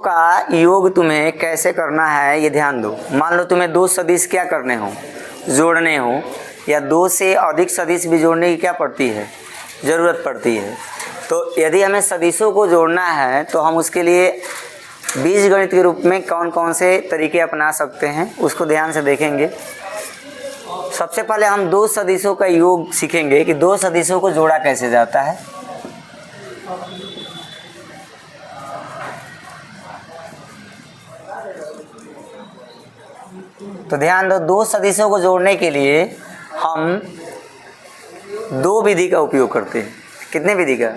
का योग तुम्हें कैसे करना है ये ध्यान दो। मान लो तुम्हें दो सदिश क्या करने हो, जोड़ने हो, या दो से अधिक सदिश भी जोड़ने की क्या पड़ती है, ज़रूरत पड़ती है। तो यदि हमें सदिशों को जोड़ना है तो हम उसके लिए बीजगणित के रूप में कौन कौन से तरीके अपना सकते हैं उसको ध्यान से देखेंगे। सबसे पहले हम दो सदिशों का योग सीखेंगे कि दो सदिशों को जोड़ा कैसे जाता है। तो ध्यान दो, दो सदिशों को जोड़ने के लिए हम दो विधि का उपयोग करते हैं। कितने विधि का?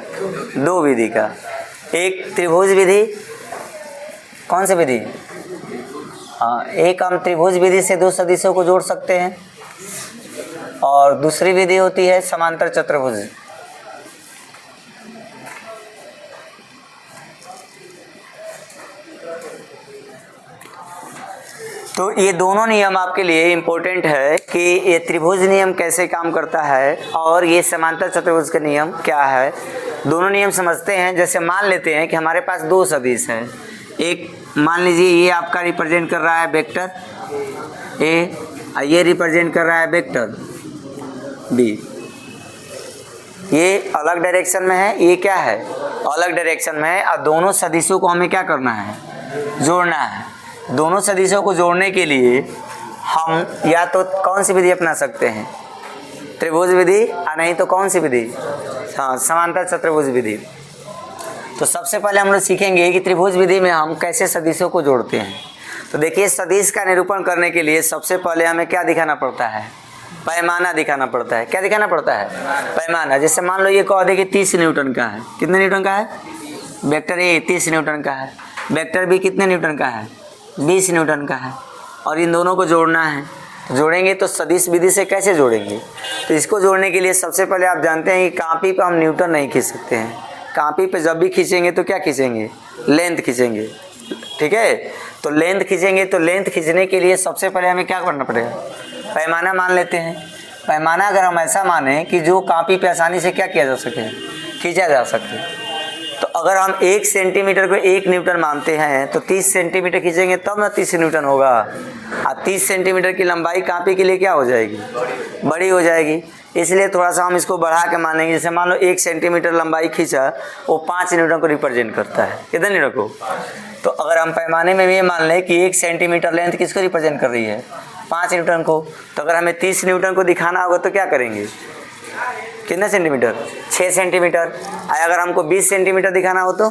दो विधि का। एक त्रिभुज विधि। कौन सी विधि? हाँ, एक हम त्रिभुज विधि से दो सदिशों को जोड़ सकते हैं और दूसरी विधि होती है समांतर चतुर्भुज। तो ये दोनों नियम आपके लिए इम्पोर्टेंट है कि ये त्रिभुज नियम कैसे काम करता है और ये समांतर चतुर्भुज का नियम क्या है। दोनों नियम समझते हैं। जैसे मान लेते हैं कि हमारे पास दो सदिश हैं। एक मान लीजिए ये आपका रिप्रेजेंट कर रहा है वेक्टर ए, ये रिप्रेजेंट कर रहा है वेक्टर बी। ये अलग डायरेक्शन में है, ये क्या है, अलग डायरेक्शन में है। और दोनों सदिशों को हमें क्या करना है, जोड़ना है। दोनों सदिशों को जोड़ने के लिए हम या तो कौन सी विधि अपना सकते हैं, त्रिभुज विधि, और नहीं तो कौन सी विधि, हाँ, समांतर चतुर्भुज विधि। तो सबसे पहले हम लोग सीखेंगे कि त्रिभुज विधि में हम कैसे सदिशों को जोड़ते हैं। तो देखिए, सदिश का निरूपण करने के लिए सबसे पहले हमें क्या दिखाना पड़ता है, पैमाना दिखाना पड़ता है। क्या दिखाना पड़ता है? पैमाना। जैसे मान लो ये कह दे कि 30 न्यूटन का है। कितने न्यूटन का है? वेक्टर ए 30 न्यूटन का है। वेक्टर बी कितने न्यूटन का है? 20 न्यूटन का है। और इन दोनों को जोड़ना है। जोड़ेंगे तो सदिश विधि से कैसे जोड़ेंगे? तो इसको जोड़ने के लिए सबसे पहले आप जानते हैं कि कापी पे हम न्यूटन नहीं खींच सकते हैं। कापी पे जब भी खींचेंगे तो क्या खींचेंगे, लेंथ खींचेंगे। ठीक है, तो लेंथ खींचेंगे। तो लेंथ खींचने के लिए सबसे पहले हमें क्या करना पड़ेगा, पैमाना मान लेते हैं। पैमाना अगर हम ऐसा माने कि जो कापी पे आसानी से क्या किया जा सके, खींचा जा सके। तो अगर हम 1 सेंटीमीटर को 1 न्यूटन मानते हैं तो 30 सेंटीमीटर खींचेंगे तब ना 30 न्यूटन होगा। और 30 सेंटीमीटर की लंबाई कापी के लिए क्या हो जाएगी, बड़ी हो जाएगी। इसलिए थोड़ा सा हम इसको बढ़ा के मानेंगे। जैसे मान लो 1 सेंटीमीटर लंबाई खींचा, वो 5 न्यूटन को रिप्रेजेंट करता है। कितने न्यूटन को? तो अगर हम पैमाने में भी ये मान लें कि 1 सेंटीमीटर लेंथ किसको रिप्रेजेंट कर रही है, 5 न्यूटन को। तो अगर हमें 30 न्यूटन को दिखाना होगा तो क्या करेंगे, कितने सेंटीमीटर, 6 सेंटीमीटर। अगर हमको 20 सेंटीमीटर दिखाना हो तो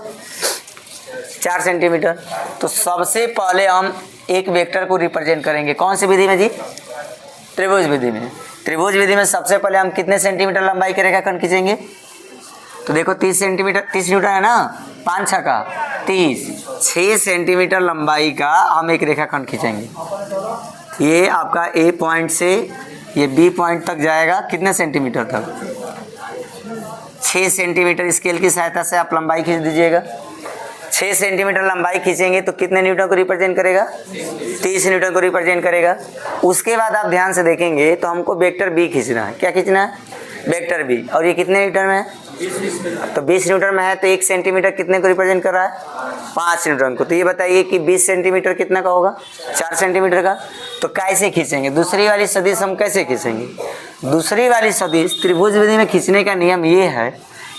4 सेंटीमीटर। तो सबसे पहले हम एक वेक्टर को रिप्रेजेंट करेंगे। कौन सी विधि में जी? त्रिभुज विधि में। त्रिभुज विधि में सबसे पहले हम कितने सेंटीमीटर लंबाई के रेखाखंड खींचेंगे? तो देखो 30 सेंटीमीटर, 30 न्यूटन है ना, 5 6 का 30, 6 सेंटीमीटर लंबाई का हम एक रेखाखंड खींचेंगे। ये आपका ए पॉइंट से ये बी पॉइंट तक जाएगा। कितने सेंटीमीटर तक? 6 सेंटीमीटर स्केल की सहायता से आप लंबाई खींच दीजिएगा। 6 सेंटीमीटर लंबाई खींचेंगे तो कितने न्यूटन को रिप्रेजेंट करेगा, 30 न्यूटन को रिप्रेजेंट करेगा। उसके बाद आप ध्यान से देखेंगे तो हमको वेक्टर बी खींचना है। क्या खींचना है? Vector B. और ये कितने न्यूटन में है? तो 20 न्यूटन में है। तो 1 सेंटीमीटर कितने को रिप्रेजेंट कर रहा है, 5 न्यूटन को। तो ये बताइए कि 20 सेंटीमीटर कितना का होगा, 4 सेंटीमीटर का। तो कैसे खींचेंगे दूसरी वाली सदिश, हम कैसे खींचेंगे दूसरी वाली सदिश? त्रिभुज विधि में खींचने का नियम ये है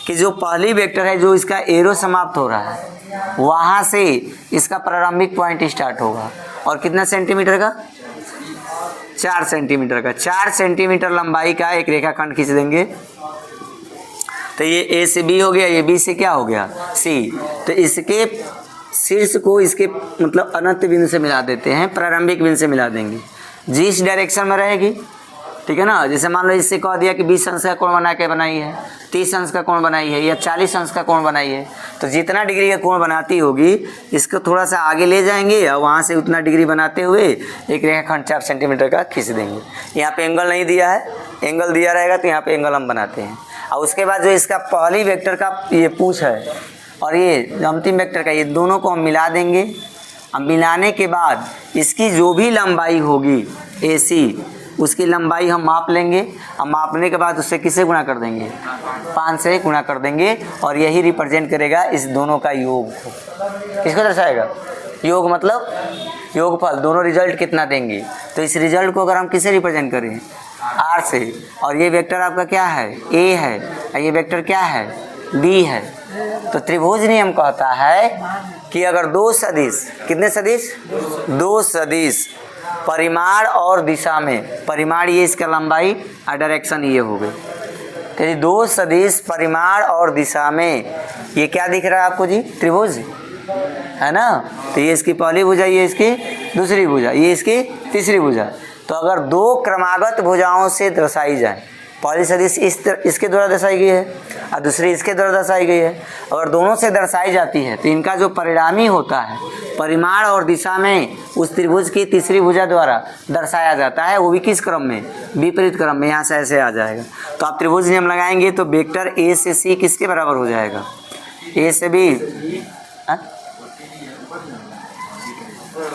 कि जो पहली वेक्टर है, जो इसका एरो समाप्त हो रहा है, वहाँ से इसका प्रारंभिक पॉइंट स्टार्ट होगा। और कितना सेंटीमीटर का? 4 सेंटीमीटर का। 4 सेंटीमीटर लंबाई का एक रेखाखंड खींच देंगे। तो ये ए से बी हो गया, ये बी से क्या हो गया, सी। तो इसके शीर्ष को इसके मतलब अनंत बिंदु से मिला देते हैं, प्रारंभिक बिंदु से मिला देंगे, जिस डायरेक्शन में रहेगी। ठीक है ना। जैसे मान लो इससे कह दिया कि 20 अंश का कोण बना के बनाई है, 30 अंश का कोण बनाई है, या 40 अंश का कोण बनाई है। तो जितना डिग्री का कोण बनाती होगी, इसको थोड़ा सा आगे ले जाएंगे और वहाँ से उतना डिग्री बनाते हुए एक रेखाखंड 4 सेंटीमीटर का खींच देंगे। यहाँ पे एंगल नहीं दिया है, एंगल दिया रहेगा तो यहाँ पे एंगल हम बनाते हैं। और उसके बाद जो इसका पहली वेक्टर का ये पूंछ है और ये अंतिम वेक्टर का, ये दोनों को हम मिला देंगे। अब मिलाने के बाद इसकी जो भी लंबाई होगी AC, उसकी लंबाई हम माप लेंगे, अब मापने के बाद उससे किससे गुणा कर देंगे, 5 से गुणा कर देंगे, और यही रिप्रेजेंट करेगा इस दोनों का योग को। किसको दर्शाएगा, योग मतलब योगफल, दोनों रिजल्ट कितना देंगे। तो इस रिजल्ट को अगर हम किससे रिप्रेजेंट करें, आर से, और ये वेक्टर आपका क्या है, ए है, और ये वेक्टर क्या है, बी है। तो त्रिभुज नियम कहता है कि अगर दो सदिश, कितने सदिश, दो सदिश परिमाण और दिशा में, परिमाण ये इसका लंबाई और डायरेक्शन ये हो गई, तो ये दो सदिश परिमाण और दिशा में, ये क्या दिख रहा है आपको जी, त्रिभुज है ना। तो ये इसकी पहली भुजा, ये इसकी दूसरी भुजा, ये इसकी तीसरी भुजा। तो अगर दो क्रमागत भुजाओं से दर्शाई जाए, पहली सदिश इसके द्वारा दर्शाई गई है और दूसरी इसके द्वारा दर्शाई गई है, अगर दोनों से दर्शाई जाती है तो इनका जो परिणामी होता है परिमाण और दिशा में उस त्रिभुज की तीसरी भुजा द्वारा दर्शाया जाता है, वो भी किस क्रम में, विपरीत क्रम में। यहाँ से ऐसे आ जाएगा। तो आप त्रिभुज नियम लगाएंगे तो वेक्टर ए से सी किसके बराबर हो जाएगा, ए से बी,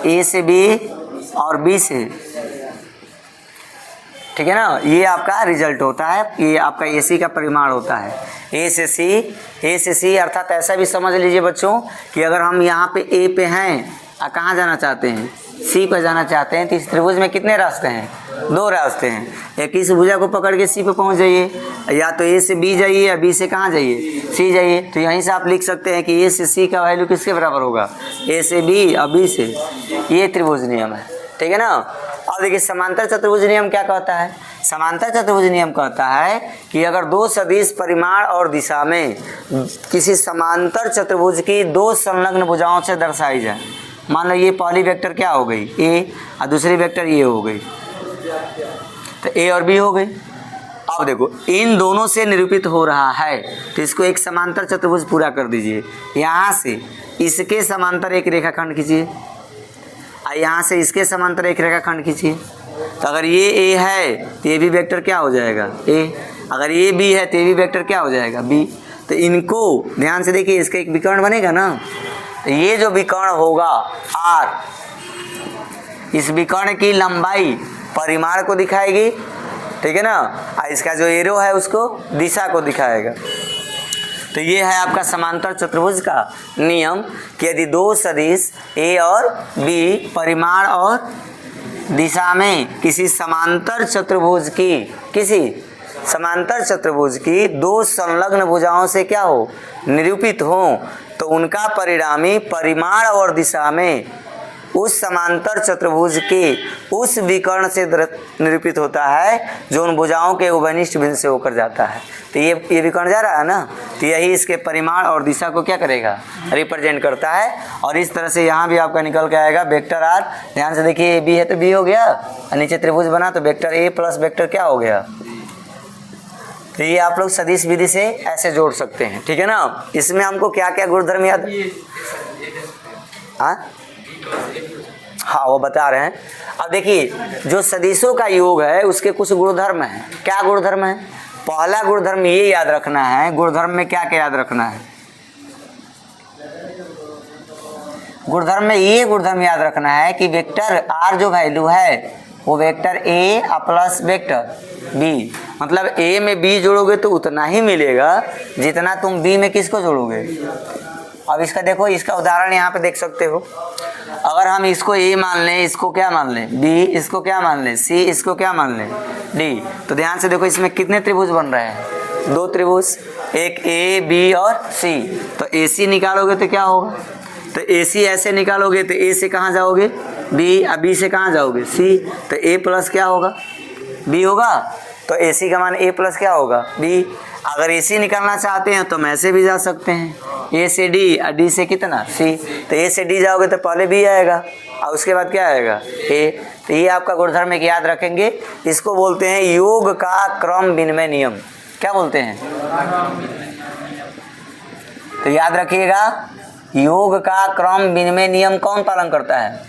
ए से बी और बी से, ठीक है ना। ये आपका रिजल्ट होता है, ये आपका ए सी का परिमाण होता है, ए से सी, ए से सी। अर्थात ऐसा भी समझ लीजिए बच्चों कि अगर हम यहाँ पे ए पे हैं और कहाँ जाना चाहते हैं, सी पर जाना चाहते हैं, तो इस त्रिभुज में कितने रास्ते हैं, दो रास्ते हैं। एक इस भुजा को पकड़ के सी पे पहुँच जाइए, या तो ए से बी जाइए या बी से कहाँ जाइए, सी जाइए। तो यहीं से आप लिख सकते हैं कि ए से सी का वैल्यू किसके बराबर होगा, ए से बी और बी से। ये त्रिभुज नियम है, ठीक है ना। और देखिए समांतर चतुर्भुज नियम क्या कहता है, समांतर चतुर्भुज नियम कहता है कि अगर दो सदिश परिमाण और दिशा में किसी समांतर चतुर्भुज की दो संलग्न भुजाओं से दर्शाई जाए, मान लो ये पहली वेक्टर क्या हो गई, ए, और दूसरी वेक्टर ये हो गई, तो ए और बी हो गई। अब देखो इन दोनों से निरूपित हो रहा है, तो इसको एक समांतर चतुर्भुज पूरा कर दीजिए। यहाँ से इसके समांतर एक रेखाखंड खींचिए, यहाँ से इसके समांतर एक रेखाखंड खींचिए। तो अगर ये ए है तो ये भी वेक्टर क्या हो जाएगा, ए। अगर ये बी है तो ये भी वेक्टर क्या हो जाएगा, बी। तो इनको ध्यान से देखिए, इसका एक विकर्ण बनेगा ना, तो ये जो विकर्ण होगा आर, इस विकर्ण की लंबाई परिमाण को दिखाएगी, ठीक है ना, और इसका जो एरो है उसको दिशा को दिखाएगा। तो ये है आपका समांतर चतुर्भुज का नियम कि यदि दो सदिश ए और बी परिमाण और दिशा में किसी समांतर चतुर्भुज की दो संलग्न भुजाओं से क्या हो, निरूपित हो, तो उनका परिणामी परिमाण और दिशा में उस समांतर चतुर्भुज के उस विकर्ण से निरूपित होता है जो उन भुजाओं के उभयनिष्ठ बिंदु से होकर जाता है। तो ये विकर्ण जा रहा है ना, तो यही इसके परिमाण और दिशा को क्या करेगा, रिप्रेजेंट करता है। और इस तरह से यहाँ भी आपका निकल के आएगा वेक्टर आर। ध्यान से देखिए, ए बी है तो बी हो गया, और नीचे त्रिभुज बना तो वेक्टर ए प्लस वेक्टर क्या हो गया। तो ये आप लोग सदिश विधि से ऐसे जोड़ सकते हैं, ठीक है ना। इसमें हमको क्या क्या गुणधर्म याद, हाँ वो बता रहे हैं। अब देखिए जो सदिशों का योग है उसके कुछ गुणधर्म हैं। क्या गुणधर्म है, पहला गुणधर्म ये याद रखना है, गुणधर्म में क्या क्या याद रखना है, गुणधर्म में ये गुणधर्म याद रखना है कि वेक्टर आर जो वैल्यू है वो vector A plus vector B, मतलब ए में बी जोड़ोगे तो उतना ही मिलेगा जितना तुम बी में किसको जोड़ोगे। अब इसका देखो, इसका उदाहरण यहाँ पे देख सकते हो। अगर हम इसको ए मान लें, इसको क्या मान लें, बी, इसको क्या मान लें, सी, इसको क्या मान लें, डी, तो ध्यान से देखो इसमें कितने त्रिभुज बन रहे हैं, दो त्रिभुज, एक ए बी और सी। तो ए सी निकालोगे तो क्या होगा, तो ए सी ऐसे निकालोगे तो ए से कहाँ जाओगे, बी, और बी से कहाँ जाओगे, सी, तो ए प्लस क्या होगा, बी होगा। तो ए सी का मान ए प्लस क्या होगा, बी। अगर ए सी निकालना चाहते हैं तो हम ऐसे भी जा सकते हैं, ए से डी और डी से कितना, सी। तो ए से डी जाओगे तो पहले बी आएगा और उसके बाद क्या आएगा, ए। तो ये आपका गुणधर्म एक याद रखेंगे, इसको बोलते हैं योग का क्रम विनिमय नियम। क्या बोलते हैं, तो याद रखिएगा, योग का क्रम विनिमय नियम कौन पालन करता है,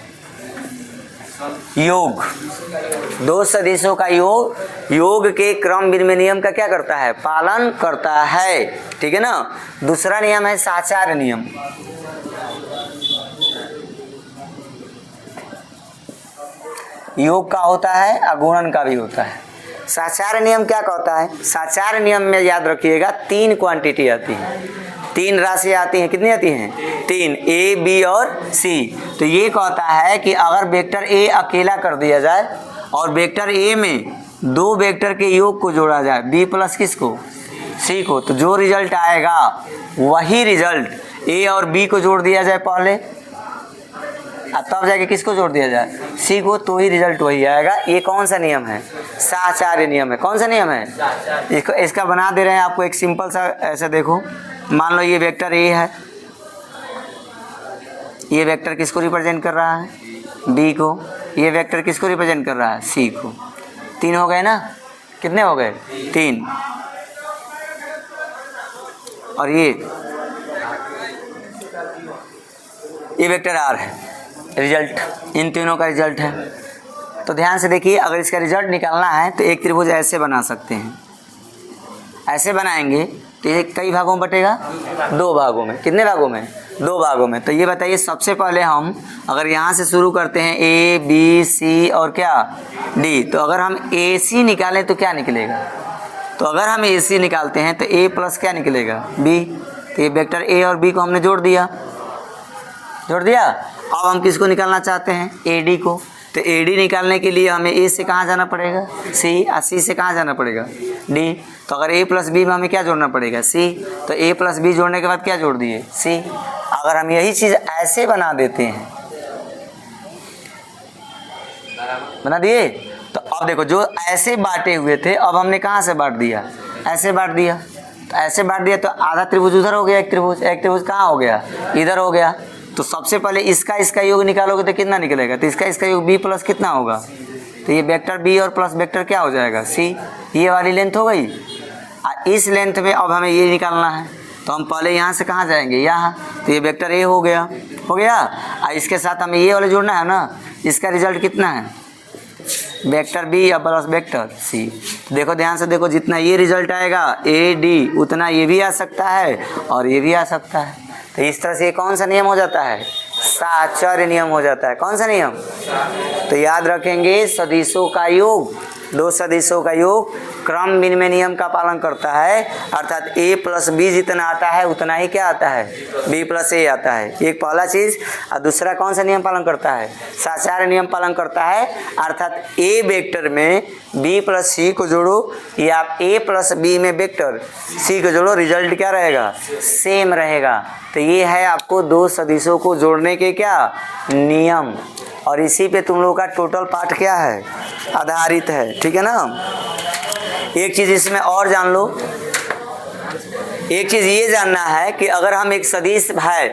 योग। दो सदिशों का योग, योग के क्रम विनिमय नियम का क्या करता है, पालन करता है, ठीक है ना। दूसरा नियम है साचार्य नियम। योग का होता है और गुणन का भी होता है। साचार्य नियम क्या कहता है? साचार्य नियम में याद रखिएगा 3 क्वांटिटी आती है, 3 राशि आती हैं। कितनी आती हैं? 3, ए बी और सी। तो ये कहता है कि अगर वेक्टर ए अकेला कर दिया जाए और वेक्टर ए में 2 वेक्टर के योग को जोड़ा जाए, बी प्लस किसको? सी को, तो जो रिजल्ट आएगा वही रिजल्ट ए और बी को जोड़ दिया जाए पहले, तब जाके किसको जोड़ दिया जाए? सी को, तो ही रिजल्ट वही आएगा। ये कौन सा नियम है? साचार्य नियम है। कौन सा नियम है? इसका बना दे रहे हैं आपको एक सिंपल सा। ऐसे देखो, मान लो ये वेक्टर ए है, ये वेक्टर किसको रिप्रेजेंट कर रहा है? बी को। ये वेक्टर किसको रिप्रेजेंट कर रहा है? सी को। 3 हो गए ना? कितने हो गए? 3। और ये वेक्टर आर है, रिजल्ट इन तीनों का रिजल्ट है। तो ध्यान से देखिए, अगर इसका रिजल्ट निकालना है तो एक त्रिभुज ऐसे बना सकते हैं। ऐसे बनाएंगे तो ये कई भागों में बटेगा? 2 भागों में। कितने भागों में? 2 भागों में। तो ये बताइए, सबसे पहले हम अगर यहाँ से शुरू करते हैं ए बी सी और क्या डी, तो अगर हम ए सी निकालें तो क्या निकलेगा? तो अगर हम ए सी निकालते हैं तो ए प्लस क्या निकलेगा? बी। तो ये वेक्टर ए और बी को हमने जोड़ दिया। अब हम किसको निकालना चाहते हैं? ए डी को। तो ए डी निकालने के लिए हमें ए से कहाँ जाना पड़ेगा? सी। और सी से कहाँ जाना पड़ेगा? डी। तो अगर ए प्लस बी में हमें क्या जोड़ना पड़ेगा? सी। तो ए प्लस बी जोड़ने के बाद क्या जोड़ दिए? सी। अगर हम यही चीज़ ऐसे बना देते हैं, बना दिए, तो अब देखो, जो ऐसे बांटे हुए थे अब हमने कहाँ से बांट दिया? ऐसे बांट दिया। तो ऐसे बांट दिया तो आधा त्रिभुज उधर हो गया, एक त्रिभुज कहाँ हो गया? इधर हो गया। तो सबसे पहले इसका योग निकालोगे तो कितना निकलेगा? तो इसका योग बी प्लस कितना होगा? तो ये वेक्टर बी और प्लस वेक्टर क्या हो जाएगा? सी। ये वाली लेंथ हो गई। इस लेंथ में अब हमें ये निकालना है, तो हम पहले यहाँ से कहाँ जाएंगे? यहाँ। तो ये वेक्टर ए हो गया। और इसके साथ हमें ये वाले जोड़ना है ना। इसका रिजल्ट कितना है? वेक्टर बी या प्लस वेक्टर सी। देखो ध्यान से देखो, जितना ये रिजल्ट आएगा ए डी, उतना ये भी आ सकता है और ये भी आ सकता है। तो इस तरह से ये कौन सा नियम हो जाता है? साचार्य नियम हो जाता है। कौन सा नियम? तो याद रखेंगे, सदिशों का योग, 2 सदिशों का योग क्रम विनिमय नियम का पालन करता है। अर्थात ए प्लस बी जितना आता है उतना ही क्या आता है? बी प्लस ए आता है। एक पहला चीज़। और दूसरा कौन सा नियम पालन करता है? साचार्य नियम पालन करता है। अर्थात ए वेक्टर में बी प्लस सी को जोड़ो या ए प्लस बी में वेक्टर सी को जोड़ो, रिजल्ट क्या रहेगा? सेम रहेगा। तो ये है आपको 2 सदिशों को जोड़ने के क्या नियम, और इसी पे तुम लोगों का टोटल पाठ क्या है? आधारित है। ठीक है ना? एक चीज़ इसमें और जान लो, एक चीज़ ये जानना है कि अगर हम एक सदिश है,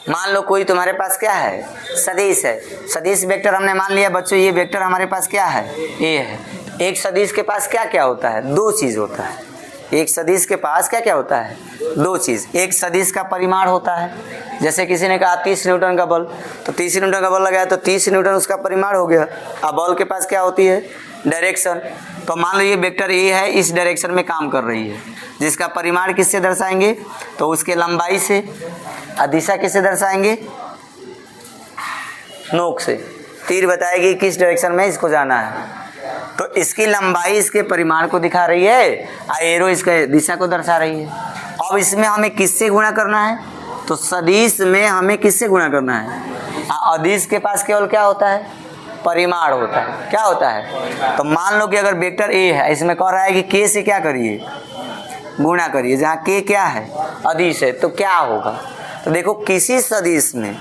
मान लो कोई तुम्हारे पास क्या है? सदिश है। सदिश वेक्टर हमने मान लिया बच्चों, ये वेक्टर हमारे पास क्या है? ए है। एक सदिश के पास क्या क्या होता है? 2 चीज़ होता है। एक सदिश के पास क्या क्या होता है? 2 चीज़। एक सदिश का परिमाण होता है। जैसे किसी ने कहा 30 न्यूटन का बल, तो 30 न्यूटन का बल लगाया तो 30 न्यूटन उसका परिमाण हो गया। अब बल के पास क्या होती है? डायरेक्शन। तो मान लो ये वेक्टर ए है, इस डायरेक्शन में काम कर रही है, जिसका परिमाण किससे दर्शाएंगे? तो उसके लंबाई से। और दिशा किससे दर्शाएंगे? नोक से। तीर बताएगी किस डायरेक्शन में इसको जाना है, तो इसकी लंबाई इसके परिमाण को दिखा रही है और एरो इसके दिशा को दर्शा रही है। अब इसमें हमें किससे गुणा करना है? तो सदिश में हमें किससे गुणा करना है? अदिश के पास केवल क्या होता है? परिमाण होता है। क्या होता है? तो मान लो कि अगर वेक्टर ए है, इसमें कह रहा है कि के से क्या करिए? गुणा करिए। जहाँ के क्या है? अदिश है, तो क्या होगा? तो देखो, किसी सदिश में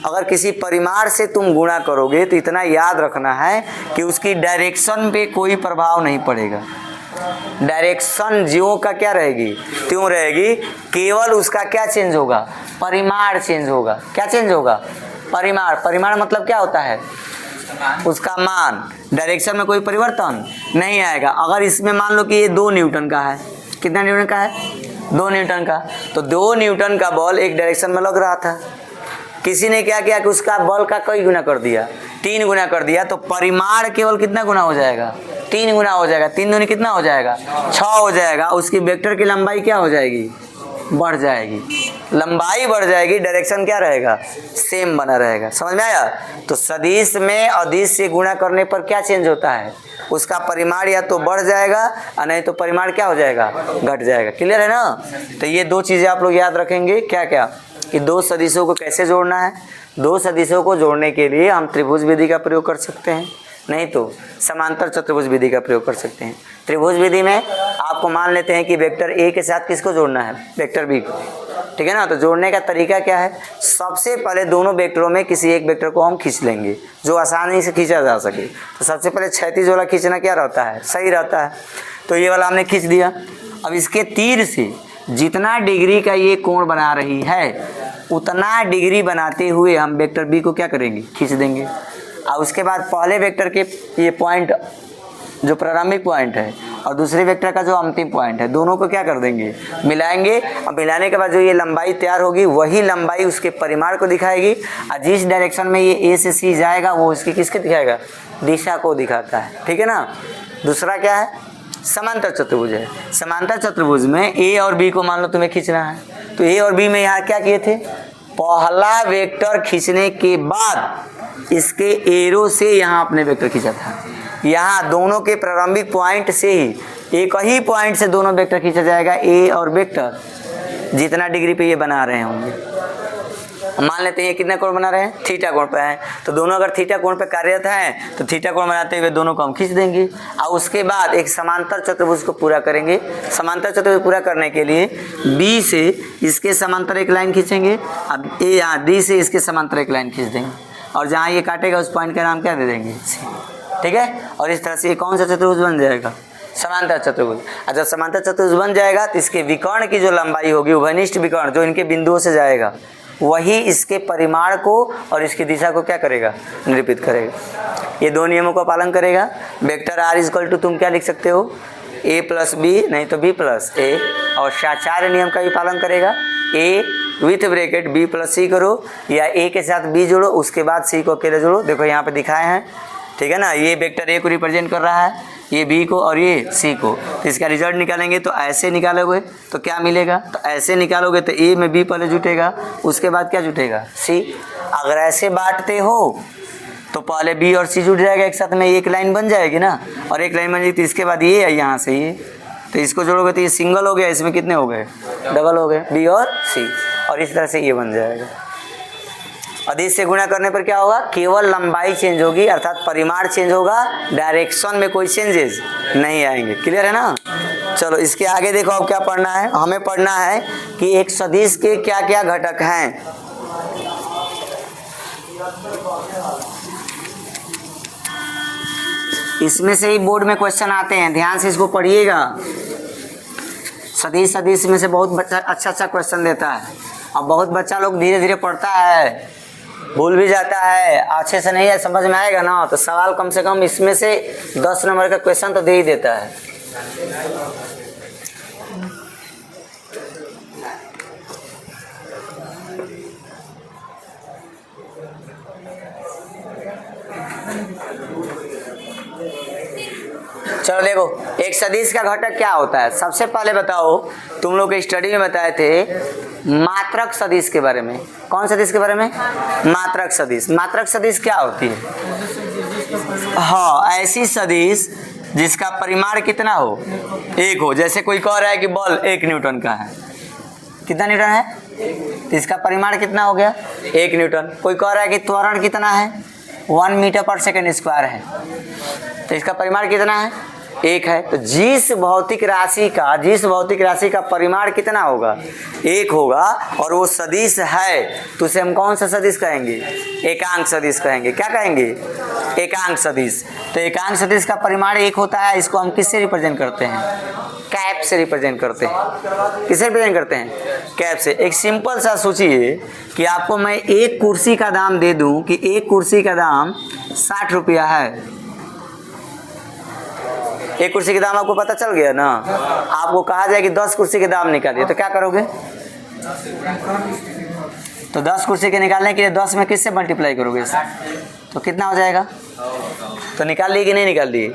अगर किसी परिमाण से तुम गुणा करोगे तो इतना याद रखना है कि उसकी डायरेक्शन पे कोई प्रभाव नहीं पड़ेगा। डायरेक्शन ज्यों का क्या रहेगी? त्यों रहेगी। केवल उसका क्या चेंज होगा? परिमाण चेंज होगा। क्या चेंज होगा? परिमाण। परिमाण मतलब क्या होता है? उसका मान। डायरेक्शन में कोई परिवर्तन नहीं आएगा। अगर इसमें मान लो कि ये 2 न्यूटन का है, कितना न्यूटन का है? 2 न्यूटन का। तो 2 न्यूटन का बल एक डायरेक्शन में लग रहा था, किसी ने क्या किया कि उसका बल का कई गुना कर दिया? 3 गुना कर दिया। तो परिमाण केवल कितना गुना हो जाएगा? 3 गुना हो जाएगा, 3 दूनी कितना हो जाएगा 6 हो जाएगा। उसकी वेक्टर की लंबाई क्या हो जाएगी, बढ़ जाएगी, लंबाई बढ़ जाएगी, डायरेक्शन क्या रहेगा, सेम बना रहेगा। समझ में आया? तो सदिश में अदिश से गुणा करने पर क्या चेंज होता है, उसका परिमाण या तो बढ़ जाएगा और नहीं तो परिमाण क्या हो जाएगा, घट जाएगा। क्लियर है ना? तो ये 2 चीजें आप लोग याद रखेंगे। क्या क्या कि 2 सदिशों को कैसे जोड़ना है। 2 सदिशों को जोड़ने के लिए हम त्रिभुज विधि का प्रयोग कर सकते हैं, नहीं तो समांतर चतुर्भुज विधि का प्रयोग कर सकते हैं। त्रिभुज विधि में आपको मान लेते हैं कि वेक्टर ए के साथ किसको जोड़ना है, वेक्टर बी को, ठीक है ना। तो जोड़ने का तरीका क्या है, सबसे पहले दोनों वेक्टरों में किसी एक वेक्टर को हम खींच लेंगे जो आसानी से खींचा जा सके। तो सबसे पहले क्षैतिज वाला खींचना क्या रहता है, सही रहता है। तो ये वाला हमने खींच दिया। अब इसके तीर से जितना डिग्री का ये कोण बना रही है उतना डिग्री बनाते हुए हम वेक्टर बी को क्या करेंगे, खींच देंगे। और उसके बाद पहले वेक्टर के ये पॉइंट जो प्रारंभिक पॉइंट है और दूसरे वेक्टर का जो अंतिम पॉइंट है, दोनों को क्या कर देंगे, मिलाएंगे। और मिलाने के बाद जो ये लंबाई तैयार होगी वही लंबाई उसके परिमाण को दिखाएगी। और जिस डायरेक्शन में ये ए से सी जाएगा वो इसकी किसके दिखाएगा, दिशा को दिखाता है, ठीक है ना। दूसरा क्या है, समांतर चतुर्भुज है। समांतर चतुर्भुज में ए और बी को मान लो तुम्हें खींचना है, तो ए और बी में यहाँ क्या किए थे, पहला वेक्टर खींचने के बाद इसके एरो से यहाँ अपने वेक्टर खींचा था। यहाँ दोनों के प्रारंभिक पॉइंट से ही एक ही पॉइंट से दोनों वेक्टर खींचा जाएगा, ए और वेक्टर जितना डिग्री पे ये बना रहे होंगे। मान लेते हैं ये कितना कोण बना रहे हैं, थीटा कोण पे है। तो दोनों अगर थीटा कोण पे कार्यरत हैं तो थीटा कोण बनाते हुए दोनों को हम खींच देंगे। और उसके बाद एक समांतर चतुर्भुज को पूरा करेंगे। समांतर चतुर्भुज पूरा करने के लिए बी से इसके समांतर एक लाइन खींचेंगे, अब ए यहाँ डी से इसके समांतर एक लाइन खींच देंगे, और जहाँ ये काटेगा उस पॉइंट का नाम क्या दे देंगे, सी, ठीक है। और इस तरह से ये कौन सा चतुर्भुज बन जाएगा, समांतर चतुर्भुज। और जब समांतर चतुर्भुज बन जाएगा तो इसके विकर्ण की जो लंबाई होगी, उभयनिष्ठ विकर्ण जो इनके बिंदुओं से जाएगा, वही इसके परिमाण को और इसकी दिशा को क्या करेगा, निरूपित करेगा। ये 2 नियमों का पालन करेगा। वेक्टर आर इक्वल टू तुम क्या लिख सकते हो, ए प्लस बी नहीं तो बी प्लस ए, और 4 नियम का भी पालन करेगा। ए विथ ब्रैकेट बी प्लस सी करो, या ए के साथ बी जोड़ो उसके बाद सी को अकेले जोड़ो। देखो यहाँ पे दिखाए हैं, ठीक है ना। ये वेक्टर ए को रिप्रेजेंट कर रहा है, ये बी को और ये सी को। तो इसका रिजल्ट निकालेंगे तो ऐसे निकालोगे तो क्या मिलेगा, तो ऐसे निकालोगे तो ए में बी पहले जुटेगा, उसके बाद क्या जुटेगा, सी। अगर ऐसे बांटते हो तो पहले बी और सी जुट जाएगा एक साथ में, एक लाइन बन जाएगी ना, और एक लाइन बन जाएगी तो इसके बाद ये है यहाँ से ये, तो इसको जोड़ोगे तो ये सिंगल हो गया, इसमें कितने हो गए, डबल हो गए, बी और सी। और इस तरह से ये बन जाएगा। अदिश से गुणा करने पर क्या होगा, केवल लंबाई चेंज होगी, अर्थात परिमाण चेंज होगा, डायरेक्शन में कोई चेंजेस नहीं आएंगे। क्लियर है ना। चलो इसके आगे देखो अब क्या पढ़ना है, हमें पढ़ना है कि एक सदिश के क्या क्या घटक हैं। इसमें से ही बोर्ड में क्वेश्चन आते हैं, ध्यान से इसको पढ़िएगा। सदिश में से बहुत बच्चा अच्छा क्वेश्चन देता है, और बहुत बच्चा लोग धीरे धीरे पढ़ता है, भूल भी जाता है, अच्छे से नहीं है, समझ में आएगा ना तो सवाल कम से कम इसमें से 10 नंबर का क्वेश्चन तो दे ही देता है। चलो देखो, एक सदिश का घटक क्या होता है। सबसे पहले बताओ, तुम लोग के स्टडी में बताए थे मात्रक सदिश के बारे में। कौन सदिश के बारे में, मात्रक सदिश। मात्रक सदिश क्या होती है, हाँ ऐसी सदिश जिसका परिमाण कितना हो, 1 हो। जैसे कोई कह रहा है कि बल 1 न्यूटन का है, कितना न्यूटन है, तो इसका परिमाण कितना हो गया, 1 न्यूटन। कोई कह रहा है कि त्वरण कितना है, 1 मीटर पर सेकेंड स्क्वायर है, तो इसका परिमाण कितना है, 1 है। तो जिस भौतिक राशि का परिमाण कितना होगा, 1 होगा, और वो सदिश है, तो उसे हम कौन सा सदिश कहेंगे, एकांक सदिश कहेंगे। क्या कहेंगे, एकांक सदिश। तो एकांक सदिश का परिमाण 1 होता है। इसको हम किससे रिप्रेजेंट करते हैं, कैप से रिप्रेजेंट करते हैं। किससे रिप्रेजेंट करते हैं, कैप से। एक सिंपल सा सोचिए कि आपको मैं एक कुर्सी का दाम दे दूं कि एक कुर्सी का दाम 60 रुपया है। एक कुर्सी के दाम आपको पता चल गया ना। आपको कहा जाए कि 10 कुर्सी के दाम निकालिए, तो क्या करोगे, तो 10 कुर्सी के निकालने के लिए 10 में किससे मल्टीप्लाई करोगे, तो कितना हो जाएगा, तो निकाल लिए कि नहीं निकाल लिए।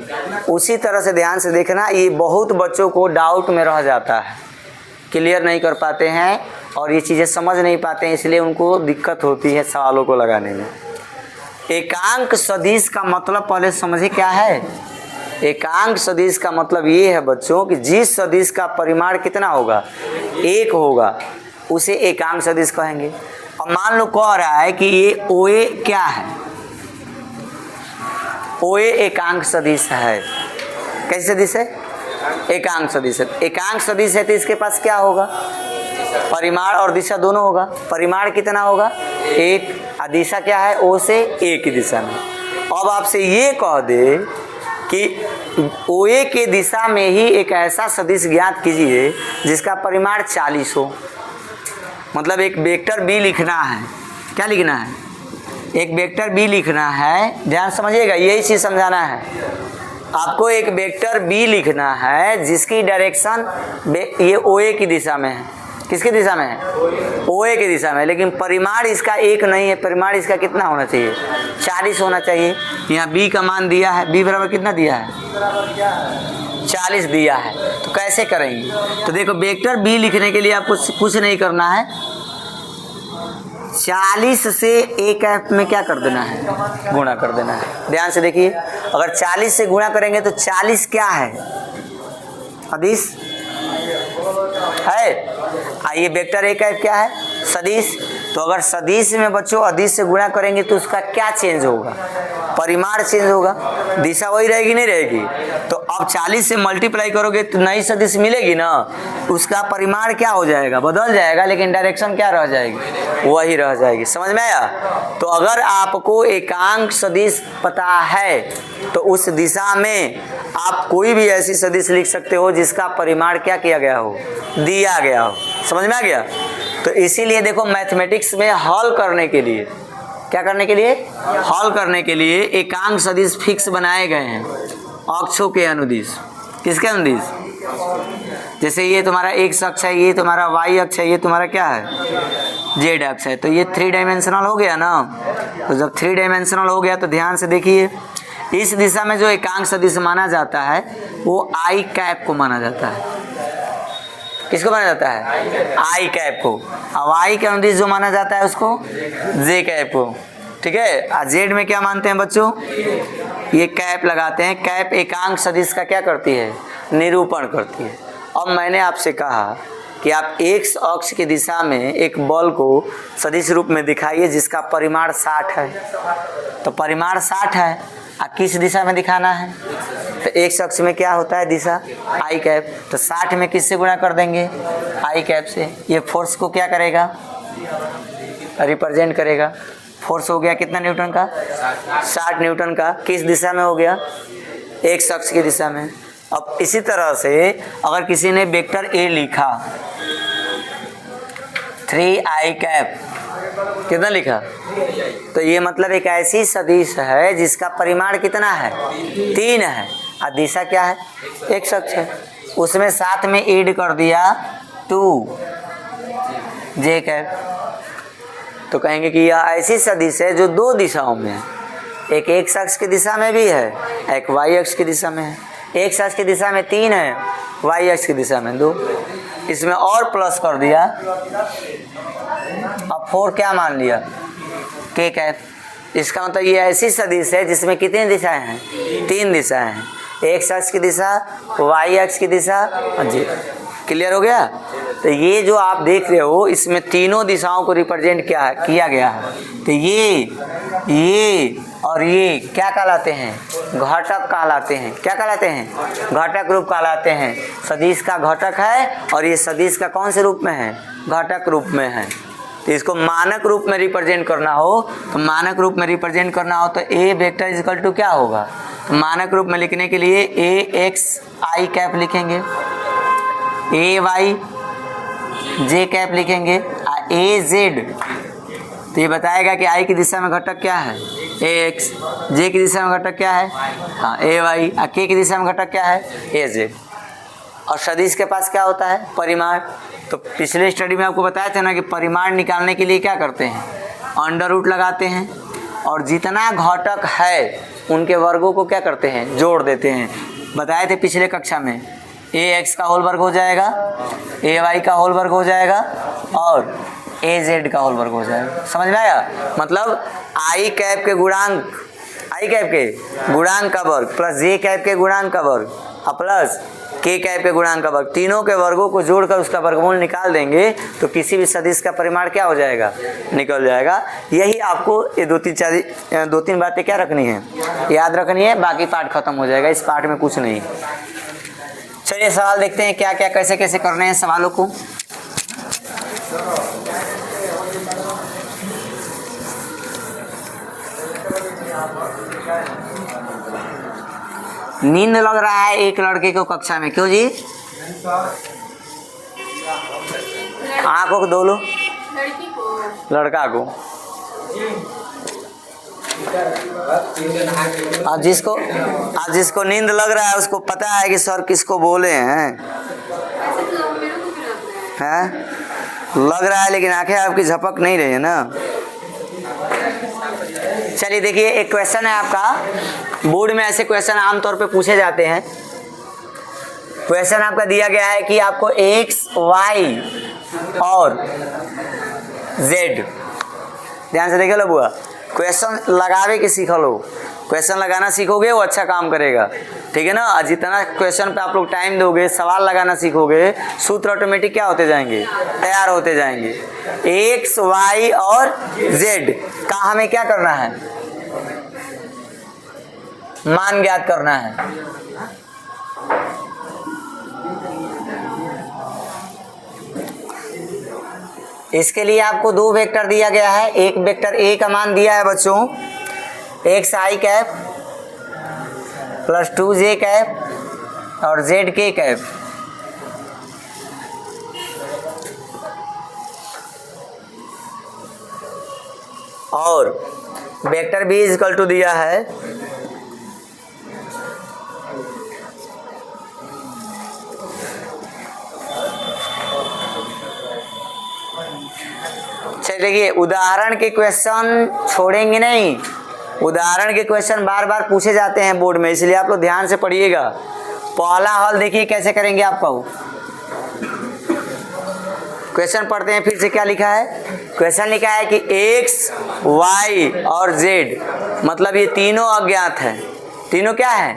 उसी तरह से ध्यान से देखना, ये बहुत बच्चों को डाउट में रह जाता है, क्लियर नहीं कर पाते हैं और ये चीज़ें समझ नहीं पाते हैं, इसलिए उनको दिक्कत होती है सवालों को लगाने में। एकांक सदिश का मतलब पहले समझे क्या है। एकांक सदिश का मतलब ये है बच्चों कि जिस सदिश का परिमाण कितना होगा, एक होगा, उसे एकांक सदिश कहेंगे। अब मान लो कह रहा है कि ये OA क्या है, OA एकांक सदिश है। कैसे सदिश है? एकांक सदिश है। एकांक सदिश है तो इसके पास क्या होगा, परिमाण और दिशा दोनों होगा। परिमाण कितना होगा, एक, और दिशा क्या है, O से A की दिशा में। अब आपसे ये कह दे कि OA के दिशा में ही एक ऐसा सदिश ज्ञात कीजिए जिसका परिमाण 40 हो। मतलब एक वेक्टर B लिखना है। क्या लिखना है? एक वेक्टर B लिखना है। ध्यान समझिएगा, यही चीज़ समझाना है आपको। एक वेक्टर B लिखना है जिसकी डायरेक्शन ये OA की दिशा में है। किसकी दिशा में है? OA की दिशा में। लेकिन परिमाण इसका एक नहीं है, परिमाण इसका कितना होना चाहिए, 40 होना चाहिए। यहाँ B का मान दिया है, B बराबर कितना दिया है, 40 दिया है। तो कैसे करेंगे? तो देखो, वेक्टर B लिखने के लिए आपको कुछ नहीं करना है, 40 से एक ऐप में क्या कर देना है, गुणा कर देना है। ध्यान से देखिए, अगर 40 से गुणा करेंगे तो 40 क्या है, सदिश है। ये वेक्टर एक ऐप क्या है, सदिश। तो अगर सदिश में बच्चों अदिश से गुणा करेंगे तो उसका क्या चेंज होगा, परिमाण चेंज होगा, दिशा वही रहेगी नहीं रहेगी। तो अब 40 से मल्टीप्लाई करोगे तो नई सदिश मिलेगी ना, उसका परिमाण क्या हो जाएगा, बदल जाएगा, लेकिन डायरेक्शन क्या रह जाएगी, वही रह जाएगी। समझ में आया? तो अगर आपको एकांक सदिश पता है तो उस दिशा में आप कोई भी ऐसी सदिश लिख सकते हो जिसका परिमाण क्या किया गया हो, दिया गया हो। समझ में आ गया? तो इसीलिए देखो, मैथमेटिक्स में हल करने के लिए, क्या करने के लिए, हल करने के लिए एकांक सदिश फिक्स बनाए गए हैं अक्षों के अनुदिश। किसके अनुदिश? जैसे ये तुम्हारा x अक्ष है, ये तुम्हारा y अक्ष है, ये तुम्हारा क्या है, z अक्ष है। तो ये 3 डायमेंशनल हो गया ना। तो जब 3 डायमेंशनल हो गया तो ध्यान से देखिए, इस दिशा में जो एकांक सदिश माना जाता है वो I कैप को माना जाता है। किसको माना जाता है? I कैप को। अब I के अनुदिश जो माना जाता है उसको J कैप को। ठीक है। Z में क्या मानते हैं बच्चों, ये कैप लगाते हैं। कैप एकांक सदिश का क्या करती है, निरूपण करती है। अब मैंने आपसे कहा कि आप x अक्ष की दिशा में एक बल को सदिश रूप में दिखाइए जिसका परिमाण 60 है। तो परिमाण 60 है, किस दिशा में दिखाना है, तो x अक्ष में क्या होता है दिशा, I कैप। तो 60 में किससे गुणा कर देंगे, I कैप से। ये फोर्स को क्या करेगा, रिप्रेजेंट करेगा। फोर्स हो गया कितना न्यूटन का, 60 न्यूटन का। किस दिशा में हो गया, x अक्ष की दिशा में। अब इसी तरह से अगर किसी ने वेक्टर A लिखा, 3I कैप, कितना लिखा, तो ये मतलब एक ऐसी सदिश है जिसका परिमाण कितना है, 3 है, और दिशा क्या है, x अक्ष है। उसमें साथ में ऐड कर दिया 2J कैप। तो कहेंगे कि यह ऐसी सदिश है जो 2 दिशाओं में है, एक x अक्ष की दिशा में भी है, एक y अक्ष की दिशा में है। x अक्ष की दिशा में 3 है, y अक्ष की दिशा में 2। इसमें और प्लस कर दिया, अब 4 क्या मान लिया, k कैप। इसका मतलब ये ऐसी सदिश है जिसमें कितनी दिशाएं हैं, 3 दिशाएं हैं, x अक्ष की दिशा, y अक्ष की दिशा और z। क्लियर हो गया? तो ये जो आप देख रहे हो इसमें तीनों दिशाओं को रिप्रेजेंट किया गया है। तो ये और ये क्या कहलाते हैं, घटक कहलाते हैं। क्या कहलाते हैं, घटक रूप कहलाते हैं। सदिश का घटक है और ये सदिश का कौन से रूप में है, घटक रूप में है। तो इसको मानक रूप में रिप्रेजेंट करना हो, तो मानक रूप में रिप्रेजेंट करना हो तो A वेक्टर इक्वल टू क्या होगा, तो मानक रूप में लिखने के लिए AX I कैप लिखेंगे, AY J कैप लिखेंगे, AZ। तो ये बताएगा कि I की दिशा में घटक क्या है, AX, J की दिशा में घटक क्या है, हाँ AY, K की दिशा में घटक क्या है, AZ। और सदिश के पास क्या होता है, परिमाण। तो पिछले स्टडी में आपको बताया था ना कि परिमाण निकालने के लिए क्या करते हैं, अंडर रूट लगाते हैं, और जितना घटक है उनके वर्गों को क्या करते हैं, जोड़ देते हैं। बताए थे पिछले कक्षा में, ए एक्स का होल वर्ग हो जाएगा, ए वाई का होल वर्ग हो जाएगा और ए जेड का होल वर्ग हो जाएगा। समझ में आया? मतलब आई कैप के गुणांक, आई कैप के गुणांक का वर्ग प्लस जे कैप के गुणांक का वर्ग प्लस के कैप के गुणांक का वर्ग, तीनों के वर्गों को जोड़कर उसका वर्गमूल निकाल देंगे तो किसी भी सदिश का परिमाण क्या हो जाएगा, निकल जाएगा। यही आपको ये दो तीन बातें क्या रखनी है, याद रखनी है, बाकी पाठ खत्म हो जाएगा। इस पाठ में कुछ नहीं। चलिए सवाल देखते हैं क्या क्या कैसे कैसे करने हैं सवालों को। नींद लग रहा है एक लड़के को कक्षा में, क्यों जी? आंखों को धो लो, लड़का को। आज जिसको नींद लग रहा है उसको पता है कि सर किसको बोले हैं, हैं? लग रहा है लेकिन आंखें आपकी झपक नहीं रही है ना। चलिए देखिए, एक क्वेश्चन है आपका बोर्ड में, ऐसे क्वेश्चन आमतौर पे पूछे जाते हैं। क्वेश्चन आपका दिया गया है कि आपको एक्स वाई और जेड, ध्यान से देखिए लो बुआ, क्वेश्चन लगावे के सीख लो। क्वेश्चन लगाना सीखोगे वो अच्छा काम करेगा, ठीक है ना। और जितना क्वेश्चन पे आप लोग टाइम दोगे, सवाल लगाना सीखोगे, सूत्र ऑटोमेटिक क्या होते जाएंगे, तैयार होते जाएंगे। एक्स वाई और जेड का हमें क्या करना है, मान ज्ञात करना है। इसके लिए आपको दो वेक्टर दिया गया है। एक वेक्टर ए का मान दिया है बच्चों, x i cap plus 2j cap और जेड के कैप। और vector B is equal to दिया है चलिए, उदाहरण के क्वेश्चन छोड़ेंगे नहीं। उदाहरण के क्वेश्चन बार बार पूछे जाते हैं बोर्ड में, इसलिए आप लोग ध्यान से पढ़िएगा। पहला हल देखिए कैसे करेंगे आपका। क्वेश्चन पढ़ते हैं फिर से, क्या लिखा है। क्वेश्चन लिखा है कि एक्स वाई और जेड, मतलब ये तीनों अज्ञात हैं। तीनों क्या है,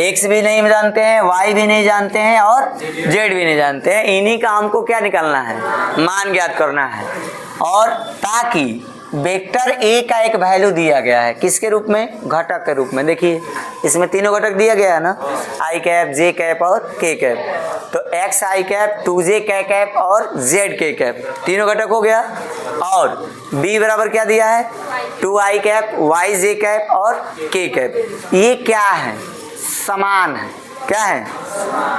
एक्स भी नहीं जानते हैं, वाई भी नहीं जानते हैं और जेड भी नहीं जानते हैं। इन्हीं का हमको क्या निकालना है, मान ज्ञात करना है। और ताकि वेक्टर ए का एक वैल्यू दिया गया है, किसके रूप में, घटक के रूप में। देखिए इसमें तीनों घटक दिया गया है ना, आई कैप, जे कैप और के कैप। तो एक्स आई कैप, 2j के कैप और जेड के कैप, तीनों घटक हो गया। और बी बराबर क्या दिया है, 2i cap, y j cap और के कैप। ये क्या है, समान है। क्या है,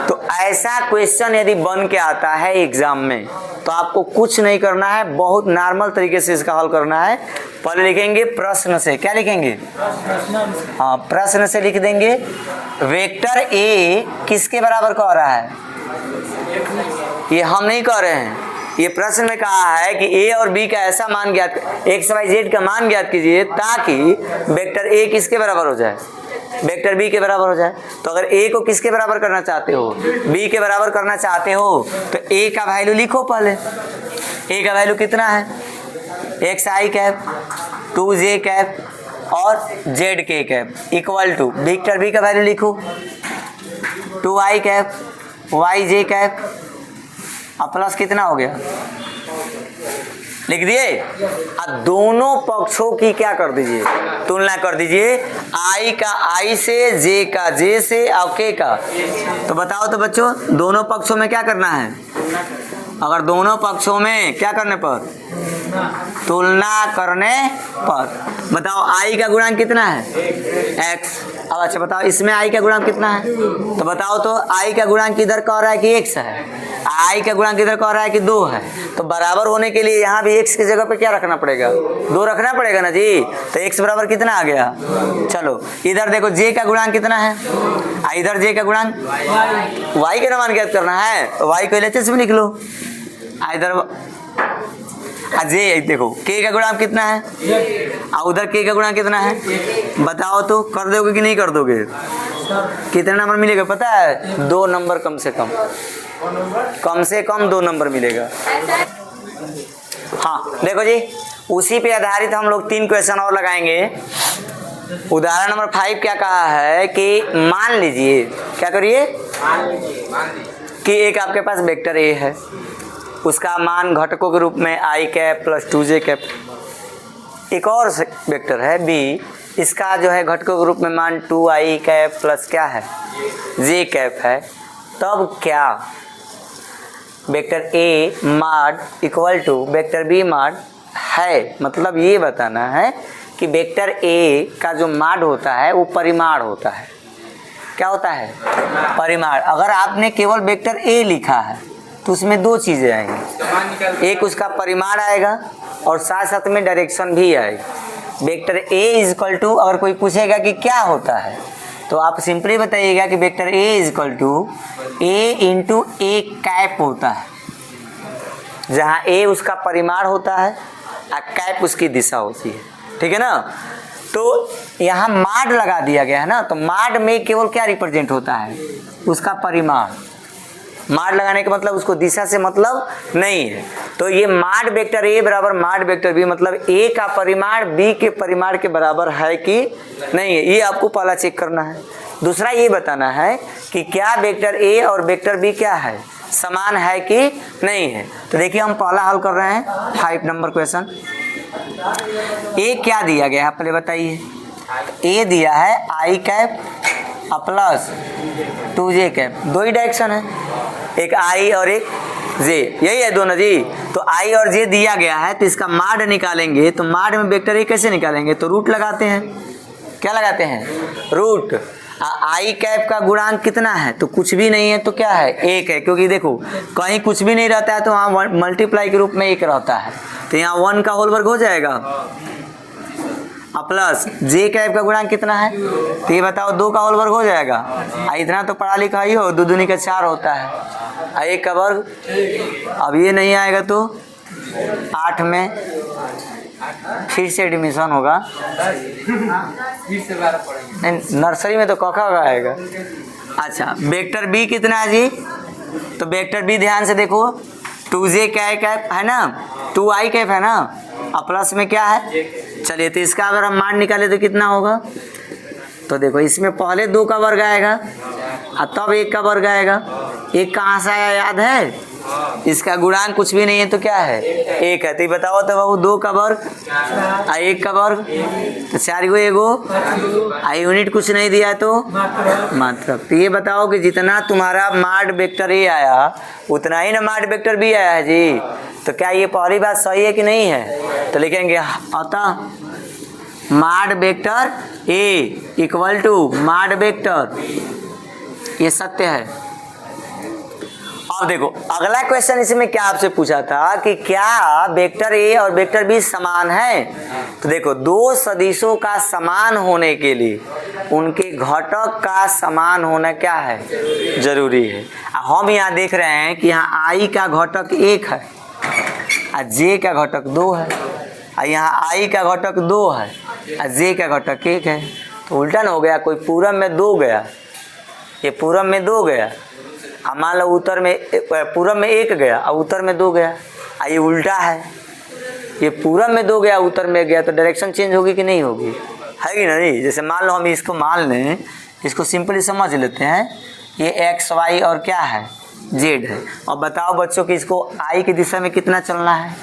तो ऐसा क्वेश्चन यदि बन के आता है एग्जाम में तो आपको कुछ नहीं करना है, बहुत नॉर्मल तरीके से इसका हल करना है। पहले लिखेंगे प्रश्न से, क्या लिखेंगे, हाँ प्रश्न से लिख देंगे। वेक्टर ए किसके बराबर कह रहा है, ये हम नहीं कह रहे हैं, ये प्रश्न में कहा है कि ए और बी का ऐसा मान ज्ञात, एक्स वाई जेड का मान ज्ञात कीजिए ताकि वेक्टर ए किसके बराबर हो जाए, वेक्टर बी के बराबर हो जाए। तो अगर ए को किसके बराबर करना चाहते हो, बी के बराबर करना चाहते हो, तो ए का वैल्यू लिखो। पहले ए का वैल्यू कितना है, x i cap, 2j cap और z k cap equal to vector B का वैल्यू लिखो, 2i cap, y j cap अब प्लस कितना हो गया, लिख दिए। अब दोनों पक्षों की क्या कर दीजिए, तुलना कर दीजिए। आई का आई से, जे का जे से और के का। तो बताओ तो बच्चों, दोनों पक्षों में क्या करना है, अगर दोनों पक्षों में क्या करने पर, तुलना करने पर। बताओ आई का गुणांक कितना है, x। अब अच्छा बताओ इसमें आई का गुणांक कितना है, तो बताओ तो आई का गुणांक किधर कह रहा है कि x है, आई का गुणांक किधर कह रहा है कि 2 है। तो बराबर होने के लिए यहाँ भी x की जगह पे क्या रखना पड़ेगा, 2 रखना पड़ेगा ना जी। तो x बराबर कितना आ गया, चलो इधर देखो j का गुणांक कितना है, इधर j का गुणांक, y का मान ज्ञात करना है, y को LHS में लिख लो। इधर जे देखो के का गुणांक कितना है और उधर के का गुणांक कितना है, बताओ तो कर दोगे कि नहीं कर दोगे? कितना नंबर मिलेगा पता है? 2 नंबर कम से कम 2 नंबर मिलेगा। हाँ देखो जी, उसी पे आधारित हम लोग 3 क्वेश्चन और लगाएंगे। उदाहरण नंबर 5 क्या कहा है कि मान लीजिए, क्या करिए कि एक आपके पास वेक्टर ए है, उसका मान घटकों के रूप में i cap plus 2j cap. एक और वेक्टर है बी, इसका जो है घटकों के रूप में मान 2i कैप प्लस क्या है j कैप है। तब क्या वेक्टर ए माड इक्वल टू वेक्टर बी माड है? मतलब ये बताना है कि वेक्टर ए का जो माड होता है वो परिमाण होता है। क्या होता है? परिमाण। अगर आपने केवल वेक्टर ए लिखा है तो उसमें 2 चीज़ें आएंगी, एक उसका परिमाण आएगा और साथ साथ में डायरेक्शन भी आएगा। Vector A is equal to, अगर कोई पूछेगा कि क्या होता है तो आप सिंपली बताइएगा कि vector A is equal to A into A cap होता है, जहाँ ए उसका परिमाण होता है और कैप उसकी दिशा होती है। ठीक है ना? तो यहाँ माड लगा दिया गया है ना, तो माड में केवल क्या रिप्रेजेंट होता है? उसका परिमाण। माड लगाने का मतलब उसको दिशा से मतलब नहीं है। तो ये माड वेक्टर ए बराबर माड वेक्टर बी, मतलब ए का परिमाण बी के परिमाण के बराबर है कि नहीं है, ये आपको पहला चेक करना है। दूसरा ये बताना है कि क्या वेक्टर ए और वेक्टर बी क्या है, समान है कि नहीं है। तो देखिए हम पहला हल कर रहे हैं 5 नंबर क्वेश्चन। ए क्या दिया गया है पहले बताइए? ए दिया है i cap plus 2j cap. 2 he direction है, एक i और एक j, यही है दोनों जी। तो i और j दिया गया है तो इसका माड निकालेंगे। तो माड में वेक्टर ए कैसे निकालेंगे? तो रूट लगाते हैं। क्या लगाते हैं? रूट। i कैप का गुणांक कितना है? तो कुछ भी नहीं है, तो क्या है? 1 है, क्योंकि देखो कहीं कुछ भी नहीं रहता है तो वहाँ मल्टीप्लाई के रूप में 1 रहता है, तो यहाँ 1 का होल वर्ग हो जाएगा। प्लस जे कैप का गुणांक कितना है? तो ये बताओ 2 का होल वर्ग हो जाएगा। इतना तो पढ़ा लिखा ही हो, 2 दूनी का 4 होता है, 1 का वर्ग। अब ये नहीं आएगा तो 8 में फिर से एडमिशन होगा, नहीं नर्सरी में तो कखा आएगा। अच्छा वेक्टर बी कितना है जी? तो वेक्टर बी ध्यान से देखो, 2j कैप है ना, 2i कैप है ना, और प्लस में क्या है? चलिए तो इसका अगर हम मान निकाले तो कितना होगा? तो देखो इसमें पहले 2 का वर्ग आएगा और तब 1 का वर्ग आएगा। 1 कहाँ से आया याद है? इसका गुणांक कुछ भी नहीं है तो क्या है? 1 है। तो बताओ तो बाबू 2 का वर्ग और 1 का वर्ग, तो 4 गो एगो यूनिट कुछ नहीं दिया है तो मात्रक। तो ये बताओ कि जितना तुम्हारा माड वेक्टर ए आया उतना ही ना माड वेक्टर बी आया है जी। तो क्या ये पहली बात सही है कि नहीं है? तो लिखेंगे अतः माड वेक्टर ए इक्वल टू माड वेक्टर, ये सत्य है। अब देखो अगला क्वेश्चन इसमें क्या आपसे पूछा था कि क्या वेक्टर ए और वेक्टर बी समान है? तो देखो 2 सदिशों का समान होने के लिए उनके घटक का समान होना क्या है? जरूरी है। हम यहाँ देख रहे हैं कि यहाँ i का घटक 1 है और j का घटक 2 है, और यहाँ i का घटक 2 है और j का घटक 1 है। तो उल्टा न हो गया, कोई पूरब में 2 गया, ये पूरब में 2 गया, अब मान लो उत्तर में पूरब में 1 गया और उत्तर में 2 गया, ये उल्टा है, ये पूरब में 2 गया उत्तर में गया, तो डायरेक्शन चेंज होगी कि नहीं होगी? है कि नहीं? जैसे मान लो हम इसको मान लें, इसको सिंपली समझ लेते हैं, ये x y और क्या है? z है। और बताओ बच्चों कि इसको i की दिशा में कितना चलना है?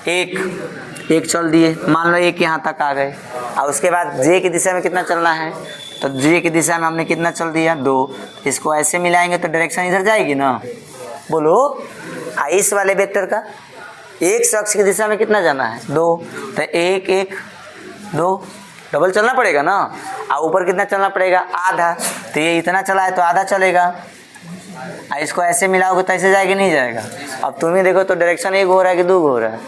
1 चल दिए, मान लो 1 यहाँ तक आ गए, और उसके बाद j की दिशा में कितना चलना है? तो j की दिशा में हमने कितना चल दिया? 2। इसको ऐसे मिलाएंगे तो डायरेक्शन इधर जाएगी ना, बोलो। इस वाले वेक्टर का एक शख्स की दिशा में कितना जाना है? 2। तो 1 1 2 डबल चलना पड़ेगा ना, और ऊपर कितना चलना पड़ेगा? आधा। तो ये इतना चला है तो आधा चलेगा, इसको ऐसे मिलाओगे तो ऐसे जाएगा नहीं जाएगा? अब तुम ही देखो तो डायरेक्शन 1 हो रहा है कि 2 हो रहा है?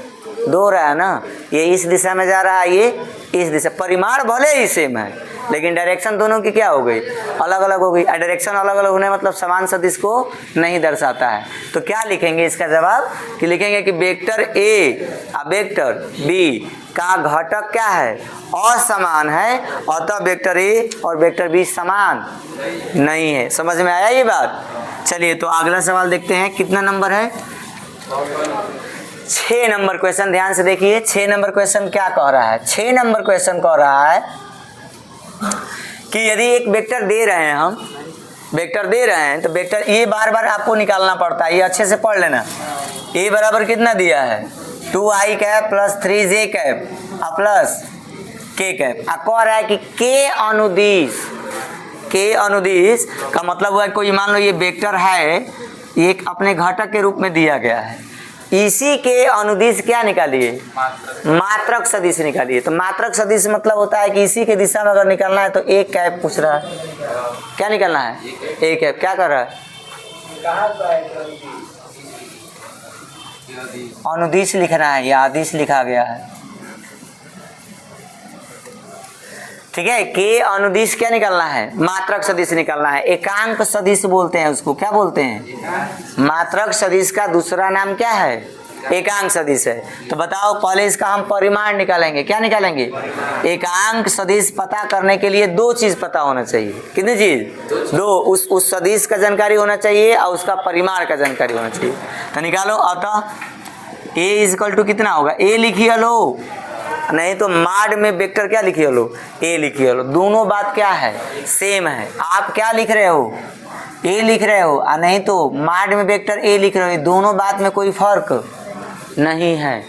2 हो रहा है ना। ये इस दिशा में जा रहा है, ये इस दिशा, परिमाण भले ही सेम है लेकिन डायरेक्शन दोनों की क्या हो गई, अलग अलग हो गई। डायरेक्शन अलग अलग होने मतलब समान सदिश को नहीं दर्शाता है। तो क्या लिखेंगे इसका जवाब कि लिखेंगे कि वेक्टर ए और वेक्टर बी का घटक क्या है, असमान है, अतः वेक्टर ए और वेक्टर बी समान नहीं है। समझ में आया ये बात? चलिए तो अगला सवाल देखते हैं, कितना नंबर है, 6 नंबर क्वेश्चन। ध्यान से देखिए 6 नंबर क्वेश्चन क्या कह रहा है। 6 नंबर क्वेश्चन कह रहा है कि यदि एक वेक्टर दे रहे हैं, हम वेक्टर दे रहे हैं तो वेक्टर ये बार बार आपको निकालना पड़ता है, ये अच्छे से पढ़ लेना। ए बराबर कितना दिया है, 2i cap plus 3j cap plus k cap. अब कह रहा है कि के अनुदिश का मतलब हुआ कोई मान लो ये वेक्टर है, ये एक अपने घटक के रूप में दिया गया है, इसी के अनुदिश क्या निकालिए, मात्रक सदिश निकालिए। तो मात्रक सदिश मतलब होता है कि इसी के दिशा में अगर निकालना है तो एक कैप पूछ रहा है, क्या निकालना है, एक कैप। क्या कर रहा है, अनुदिश लिखना है या आदिश लिखा गया है, ठीक है। के अनुदिश क्या निकालना है, मात्रक सदिश निकालना है। एकांक सदिश बोलते हैं उसको, क्या बोलते हैं, मात्रक सदिश का दूसरा नाम क्या है, एकांक सदिश है। तो बताओ पहले इसका हम परिमाण निकालेंगे, क्या निकालेंगे, एकांक सदिश पता करने के लिए 2 चीज पता होना चाहिए। कितनी चीज, 2। उस सदिश का जानकारी होना चाहिए और उसका परिमाण का जानकारी होना चाहिए। तो निकालो। अतः ए इक्वल टू कितना होगा, ए लिखिए लो, नहीं तो माड में वेक्टर क्या लिखिए लो, ए लिखिए लो। दोनों बात क्या है, सेम है। आप क्या लिख रहे हो, ए लिख रहे हो, और नहीं तो माड में वेक्टर ए लिख रहे हो। दोनों बात में कोई फर्क नहीं है,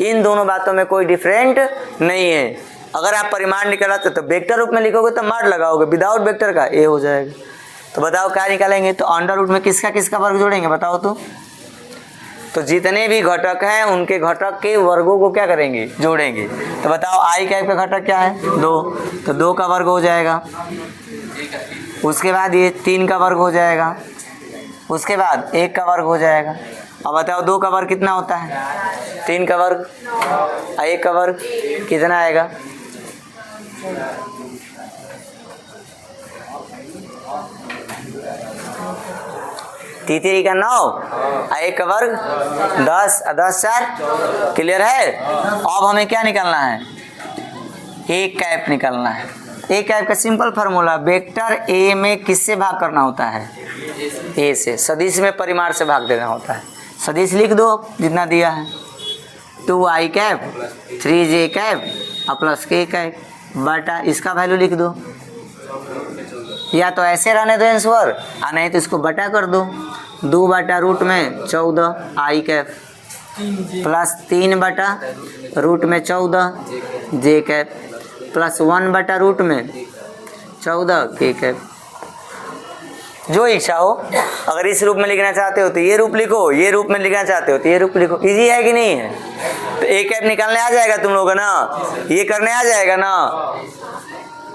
इन दोनों बातों में कोई डिफरेंट नहीं है। अगर आप परिमाण निकालते तो वेक्टर रूप में लिखोगे तो माड लगाओगे, विदाउट वेक्टर का ए हो जाएगा। तो बताओ क्या निकालेंगे, तो अंडर रूट में किसका किसका वर्ग जोड़ेंगे, बताओ तो जितने भी घटक हैं उनके घटक के वर्गों को क्या करेंगे, जोड़ेंगे। तो बताओ आई कैप का घटक क्या है, 2, तो 2 का वर्ग हो जाएगा। उसके बाद ये 3 का वर्ग हो जाएगा, उसके बाद 1 का वर्ग हो जाएगा। अब बताओ 2 का वर्ग कितना होता है, 3 का वर्ग, 1 का वर्ग कितना आएगा, तीसरी का 9, 1 का वर्ग 10, 10 4। क्लियर है। अब हमें क्या निकालना है, एक कैप निकालना है। एक कैप का सिंपल फार्मूला, वेक्टर ए में किससे भाग करना होता है, ए से। सदिश में परिमाण से भाग देना होता है। सदिश लिख दो जितना दिया है, 2i cap 3j cap plus k cap बटा इसका वैल्यू लिख दो, या तो ऐसे रहने दो आंसर, और नहीं तो इसको बटा कर दो। 2 बटा रूट में 14 आई कैप प्लस 3 बटा रूट में 14 जे कैप प्लस 1 बटा रूट में 14 के कैप। जो इच्छा हो, अगर इस रूप में लिखना चाहते हो तो ये रूप लिखो, ये रूप में लिखना चाहते हो तो ये रूप लिखो। इजी है कि नहीं है? तो ए कैप निकालने आ जाएगा तुम लोगों को ना, ये करने आ जाएगा ना।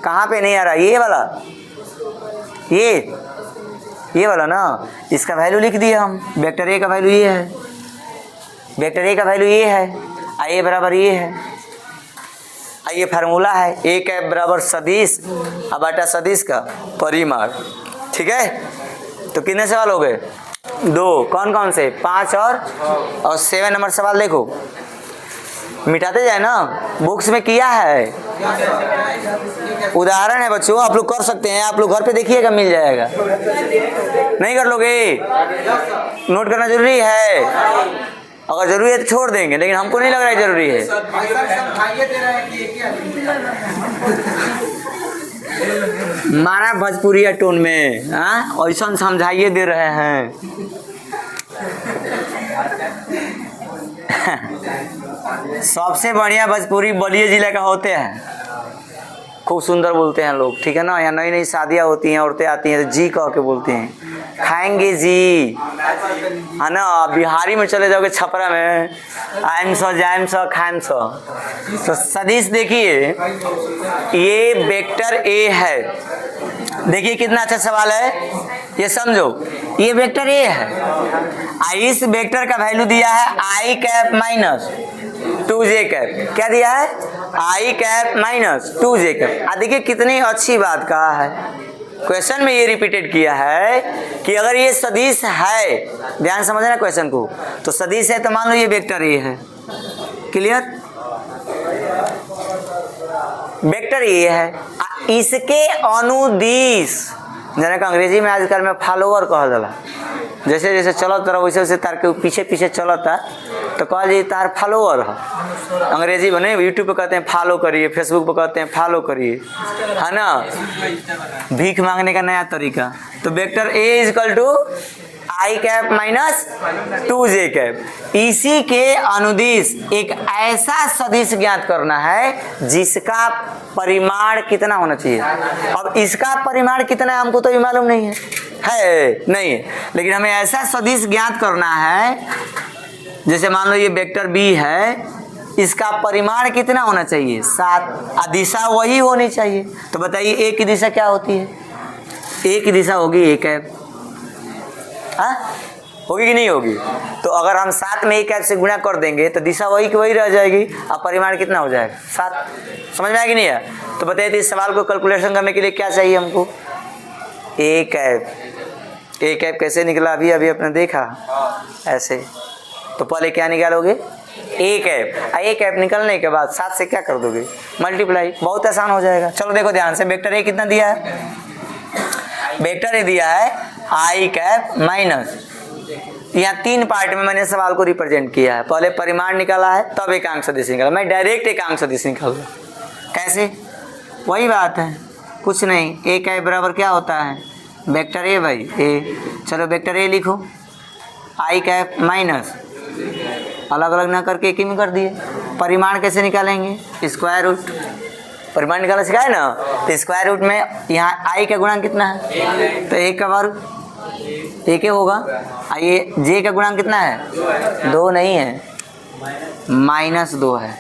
कहाँ पे नहीं आ रहा, ये वाला, ये वाला ना, इसका वैल्यू लिख दिया हम। वेक्टर ए का वैल्यू ये है, वेक्टर ए का वैल्यू ये है, ए बराबर ये है, ये फार्मूला है। ए कैप बराबर सदिश बटा सदिश का परिमाण। ठीक है, तो कितने सवाल हो गए, 2। कौन कौन से, 5 और 7 नंबर सवाल देखो, मिटाते जाए ना, बुक्स में किया है, उदाहरण है बच्चों, आप लोग कर सकते हैं। आप लोग घर पे देखिएगा, मिल जाएगा। नहीं कर लोगे, नोट करना जरूरी है। अगर जरूरी है तो छोड़ देंगे, लेकिन हमको नहीं लग रहा है जरूरी है। मारा भोजपुरिया टोन में, हाँ ऐसा समझाइए दे रहे हैं। सबसे बढ़िया भोजपुरी बलिया जिला का होते हैं, खूब सुंदर बोलते हैं लोग। ठीक है ना, यहाँ नई नई शादियाँ होती हैं, औरतें आती हैं तो जी कह के बोलती हैं, खाएंगे जी, है ना। बिहारी में चले जाओगे, छपरा में आयम सो जायम सो खायम सो। तो सदिश देखिए, ये वेक्टर ए है। देखिए कितना अच्छा सवाल है, ये समझो, ये वेक्टर ए है। इस वेक्टर का वैल्यू दिया है आई कैप माइनस 2j कैप। क्या दिया है, आई कैप माइनस 2j कैप। देखिए कितनी अच्छी बात कहा है, क्वेश्चन में ये रिपीटेड किया है कि अगर ये सदिश है, ध्यान समझना क्वेश्चन को, तो सदिश है तो मान लो ये वेक्टर ए है, क्लियर, वेक्टर ए है, इसके अनुदिश, जनक अंग्रेजी में आजकल में फॉलोअर कह दिला, जैसे जैसे चलत रहा वैसे वैसे तार के पीछे पीछे चलता तो कह जी तार फॉलोअर है। अंग्रेजी बने यूट्यूब पे कहते हैं फॉलो करिए, फेसबुक पे कहते हैं फॉलो करिए, है ना, भीख मांगने का नया तरीका। तो vector A is equal to i cap minus 2j cap. इसी के अनुदिश एक ऐसा सदिश ज्ञात करना है जिसका परिमाण कितना होना चाहिए। अब इसका परिमाण कितना है हमको तो ये मालूम नहीं है नहीं है, लेकिन हमें ऐसा सदिश ज्ञात करना है, जैसे मान लो ये वेक्टर बी है, इसका परिमाण कितना होना चाहिए 7, दिशा वही होनी चाहिए। तो बताइए ए की दिशा क्या होती है, ए की दिशा होगी ए कैप, हाँ होगी कि नहीं होगी। तो अगर हम 7 में ए कैप से गुणा कर देंगे तो दिशा वही की वही रह जाएगी, अब परिमाण कितना हो जाएगा 7। समझ में आया कि नहीं है। तो बताइए इस सवाल को कैलकुलेशन करने के लिए क्या चाहिए हमको, ए कैप। ए कैप कैसे निकला अभी अभी आपने देखा ऐसे, तो पहले क्या निकालोगे ए कैप, ए कैप निकलने के बाद 7 से क्या कर दोगे मल्टीप्लाई, बहुत आसान हो जाएगा। चलो देखो ध्यान से, वेक्टर ए कितना दिया है, वेक्टर ए दिया है आई कैप माइनस, यहाँ 3 पार्ट में मैंने सवाल को रिप्रेजेंट किया है, पहले परिमाण निकाला है तब एकांक सदिश निकाला, मैं डायरेक्ट एकांक सदिश निकालूंगा। कैसे, वही बात है, कुछ नहीं, ए कैप बराबर क्या होता है वेक्टर ए भाई ए, चलो वेक्टर ए लिखो, आई कैप माइनस, अलग अलग ना करके एक ही में कर दिए। परिमाण कैसे निकालेंगे, स्क्वायर रूट, परिमाण निकालना सिखाए ना, तो स्क्वायर रूट में यहाँ आई का गुणांक कितना है, तो 1 का वर्ग 1 होगा, ये जे का गुणांक कितना है 2 नहीं है, -2 है।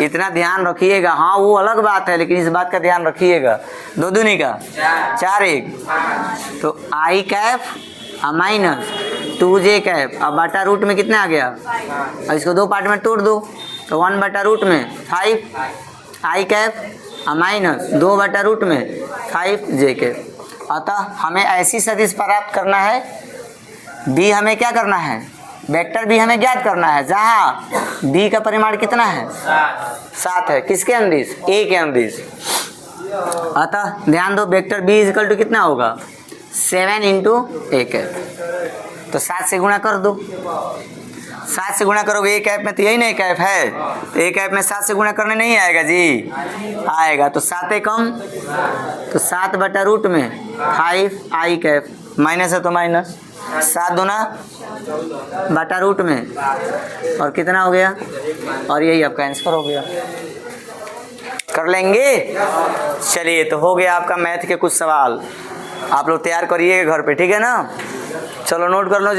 इतना ध्यान रखिएगा, हाँ वो अलग बात है लेकिन इस बात का ध्यान रखिएगा, 2 दूनी का 4 1, तो आई कैप माइनस 2j कैप, अब बटा रूट में कितना आ गया, अब इसको 2 पार्ट में तोड़ दो, तो 1 बटा रूट में 5 आई कैप माइनस 2 बटा रूट में 5j कैप। अतः हमें ऐसी सदिश प्राप्त करना है, बी हमें क्या करना है, वेक्टर बी हमें ज्ञात करना है जहाँ बी का परिमाण कितना है 7 है, किसके अनुदिश, ए के अनुदिश। अतः ध्यान दो vector B is equal to कितना होगा 7 इंटू ए कैप, तो 7 से गुणा कर दो, 7 से गुणा करोगे ए कैप में, तो यही नहीं कैप है, तो ए कैप में 7 से गुणा करने नहीं आएगा जी, आएगा, तो 7 कम, तो 7 बटा रूट में 5 आई कैप, माइनस है तो माइनस, 7 दूना बटा रूट में, और कितना हो गया, और यही आपका आंसर हो गया। कर लेंगे, चलिए तो हो गया आपका मैथ के कुछ सवाल, आप लोग तैयार करिए घर पे, ठीक है ना। चलो नोट कर लो।